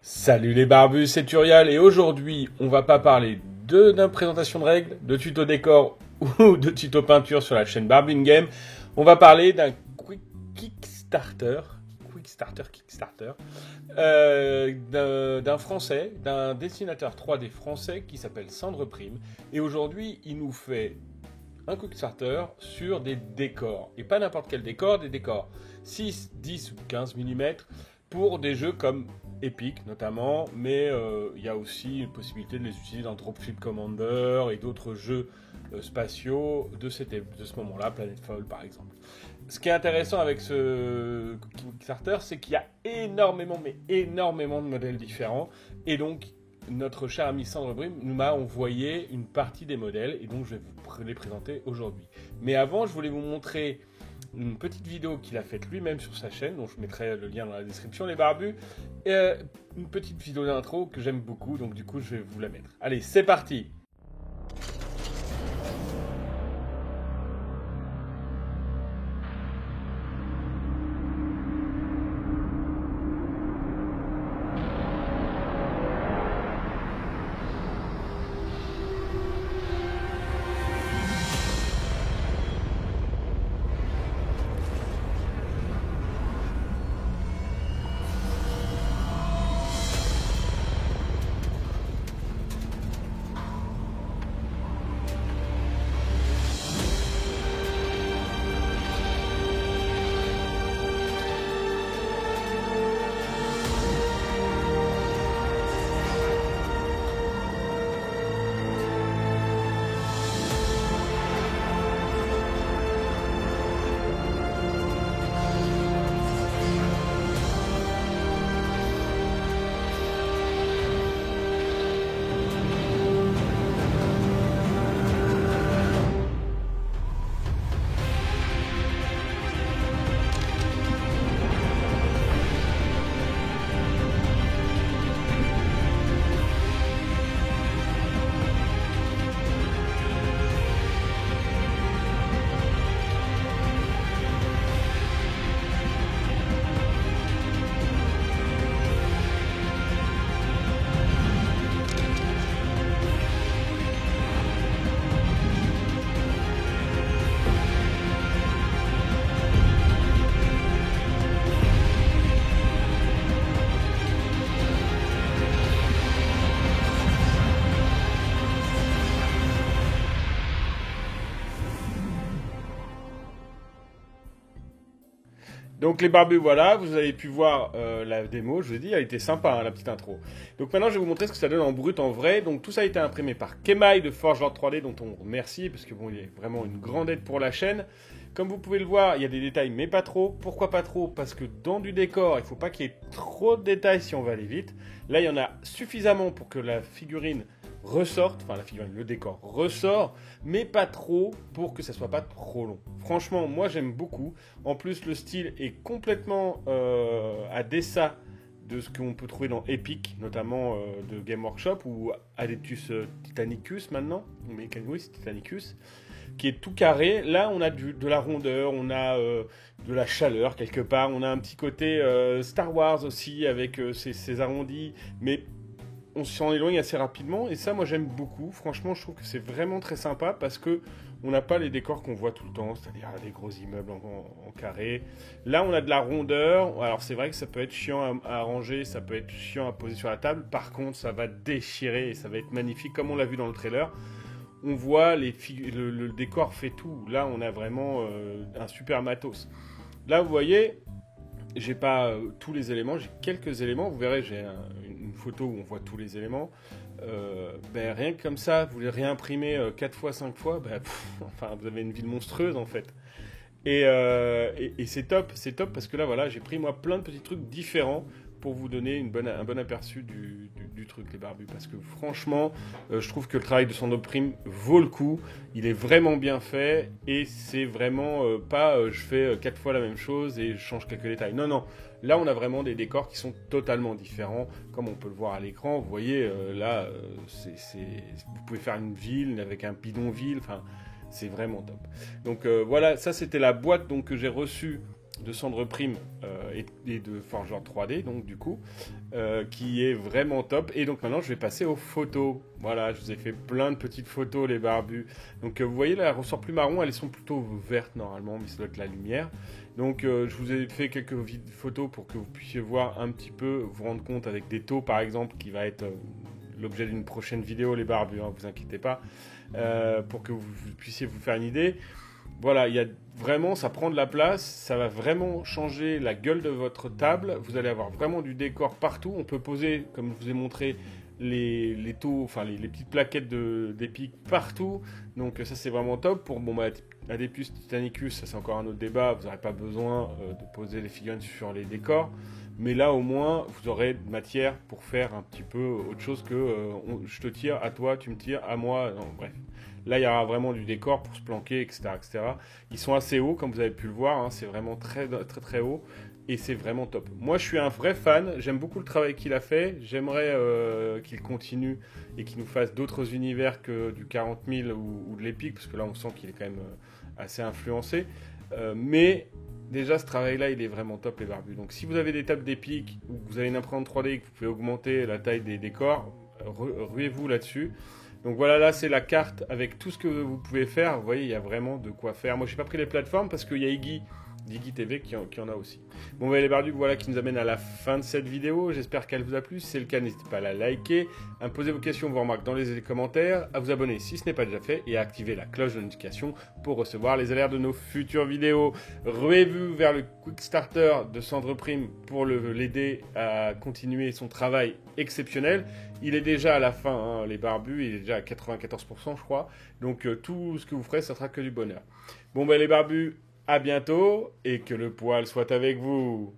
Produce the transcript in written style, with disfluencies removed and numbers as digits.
Salut les barbus, c'est Turial et aujourd'hui on va pas parler d'une présentation de règles, de tuto décor ou de tuto peinture sur la chaîne Barbin Game. On va parler d'un Kickstarter, d'un français, d'un dessinateur 3D français qui s'appelle Sandre Prime. Et aujourd'hui il nous fait un Kickstarter sur des décors. Et pas n'importe quel décor, des décors 6, 10 ou 15 mm pour des jeux comme Epic notamment, mais il y a aussi une possibilité de les utiliser dans Dropship Commander et d'autres jeux spatiaux de ce moment-là, Planetfall par exemple. Ce qui est intéressant avec ce Kickstarter, c'est qu'il y a énormément de modèles différents, et donc notre cher ami Sandre Brime nous m'a envoyé une partie des modèles, et donc je vais vous les présenter aujourd'hui. Mais avant, je voulais vous montrer une petite vidéo qu'il a faite lui-même sur sa chaîne, dont je mettrai le lien dans la description, les barbus. Une petite vidéo d'intro que j'aime beaucoup, donc du coup je vais vous la mettre. Allez, c'est parti! Donc les barbus, voilà, vous avez pu voir la démo, je vous ai dit, elle était sympa, hein, la petite intro. Donc maintenant je vais vous montrer ce que ça donne en brut, en vrai. Donc tout ça a été imprimé par Kemai de Forge Lord 3D, dont on remercie, parce que bon, il est vraiment une grande aide pour la chaîne. Comme vous pouvez le voir, il y a des détails, mais pas trop. Pourquoi pas trop? Parce que dans du décor, il ne faut pas qu'il y ait trop de détails si on va aller vite. Là, il y en a suffisamment pour que la figurine ressorte, enfin la figurine, le décor ressort, mais pas trop pour que ça soit pas trop long. Franchement, moi j'aime beaucoup. En plus, le style est complètement à dessin de ce qu'on peut trouver dans Epic, notamment de Game Workshop ou Adeptus Titanicus maintenant, mais oui, c'est Titanicus, qui est tout carré. Là, on a de la rondeur, on a de la chaleur quelque part, on a un petit côté Star Wars aussi avec ces arrondis, mais on s'en éloigne assez rapidement, et ça moi j'aime beaucoup. Franchement, je trouve que c'est vraiment très sympa parce que on n'a pas les décors qu'on voit tout le temps, c'est-à-dire des gros immeubles en carré. Là on a de la rondeur. Alors c'est vrai que ça peut être chiant à ranger, ça peut être chiant à poser sur la table, par contre ça va déchirer et ça va être magnifique comme on l'a vu dans le trailer. On voit le décor fait tout. Là on a vraiment un super matos. Là vous voyez, j'ai pas tous les éléments, j'ai quelques éléments. Vous verrez, j'ai une photo où on voit tous les éléments. Rien que comme ça, vous les réimprimez 4 fois, 5 fois, enfin, vous avez une ville monstrueuse en fait. Et c'est top parce que là, voilà, j'ai pris moi plein de petits trucs différents pour vous donner un bon aperçu du truc, les barbus. Parce que franchement, je trouve que le travail de Sandro Prime vaut le coup. Il est vraiment bien fait et c'est vraiment pas je fais 4 fois la même chose et je change quelques détails. Non, non. Là, on a vraiment des décors qui sont totalement différents, comme on peut le voir à l'écran. Vous voyez, là, vous pouvez faire une ville avec un bidonville. Enfin, c'est vraiment top. Donc voilà, ça c'était la boîte donc, que j'ai reçue de Sandre Prime et de Forgeant 3D, donc du coup, qui est vraiment top. Et donc maintenant, je vais passer aux photos. Voilà, je vous ai fait plein de petites photos, les barbus. Donc vous voyez, là, elle ressort plus marron, elles sont plutôt vertes normalement, mais ça doit être la lumière. Donc je vous ai fait quelques photos pour que vous puissiez voir un petit peu, vous rendre compte avec des taux par exemple, qui va être l'objet d'une prochaine vidéo, les barbus, hein, vous inquiétez pas, pour que vous puissiez vous faire une idée. Voilà, il y a vraiment, ça prend de la place, ça va vraiment changer la gueule de votre table. Vous allez avoir vraiment du décor partout. On peut poser, comme je vous ai montré, les taux, enfin les petites plaquettes d'Epic partout. Donc ça c'est vraiment top. Pour Adeptus Titanicus, ça c'est encore un autre débat. Vous n'aurez pas besoin de poser les figurines sur les décors. Mais là au moins vous aurez de matière pour faire un petit peu autre chose que je te tire à toi, tu me tires à moi. Non, bref. Là, il y aura vraiment du décor pour se planquer, etc., etc. Ils sont assez hauts, comme vous avez pu le voir. Hein, c'est vraiment très, très, très haut. Et c'est vraiment top. Moi, je suis un vrai fan. J'aime beaucoup le travail qu'il a fait. J'aimerais qu'il continue et qu'il nous fasse d'autres univers que du 40 000 ou de l'Epic. Parce que là, on sent qu'il est quand même assez influencé. Mais déjà, ce travail-là, il est vraiment top, les barbus. Donc, si vous avez des tables d'Epic ou que vous avez une imprimante 3D et que vous pouvez augmenter la taille des décors, ruez-vous là-dessus. Donc voilà, là c'est la carte avec tout ce que vous pouvez faire. Vous voyez, il y a vraiment de quoi faire. Moi, je n'ai pas pris les plateformes parce qu'il y a Iggy TV qui en a aussi. Bon, les barbus, voilà qui nous amène à la fin de cette vidéo. J'espère qu'elle vous a plu. Si c'est le cas, n'hésitez pas à la liker, à me poser vos questions, vos remarques dans les commentaires, à vous abonner si ce n'est pas déjà fait et à activer la cloche de notification pour recevoir les alertes de nos futures vidéos. Ruez-vous vers le Quick Starter de Sandre Prime pour l'aider à continuer son travail exceptionnel. Il est déjà à la fin, hein, les barbus, il est déjà à 94%, je crois. Donc tout ce que vous ferez, ça sera que du bonheur. Bon, les barbus, à bientôt et que le poil soit avec vous.